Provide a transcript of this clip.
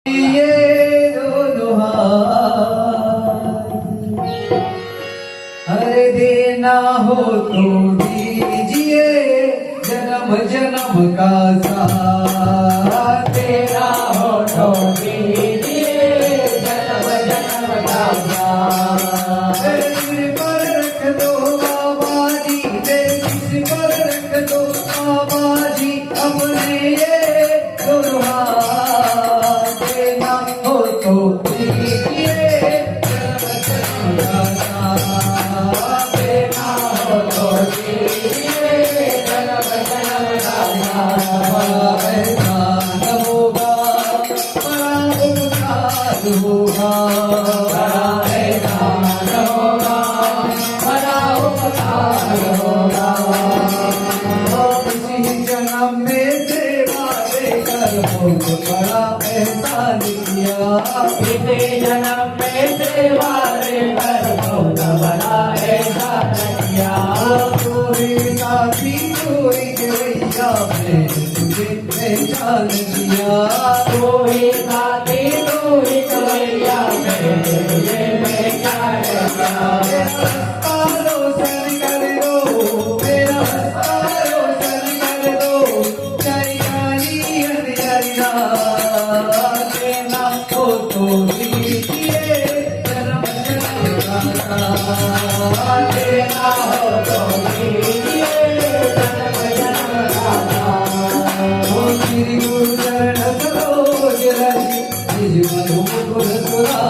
ये दोनों हाथ अरे देना हो तो दीजिए जन्म जन्म का साथ तेरा हो तो दीजिए जन्म जन्म का साथ। सिर पर रख दो बाबा जी सिर पर रख दो बाबा जी अपने ये दोनों हाथ देना हो तो दीजिए जन्म जन्म का साथ तेरा हो तो दीजिए जन्म जन्म का साथ। बड़ा एहसान होगा बड़ा उपकार होगा बड़ा एहसान होगा बड़ा उपकार होगा। किसी जन्म में सेवा देकर बहुत बड़ा एहसान किया इसे जन्म में सेवा देकर बहुत बड़ा एहसान किया। कोई साथी कोई गवैया मैं तुझे पहचान दिया कोई साथी कोई कवैया मेरे तुझे पहचान किया। रोशन कर दो मेरा रोशन कर दो चैताली अंधेरा देना हो तो दीजिए जन्म जन्म का तेरा हो तो दीजिए जन्म जन्म का साथ। ओ श्री गुरु चरण सरोज रज निज मधुर सुरा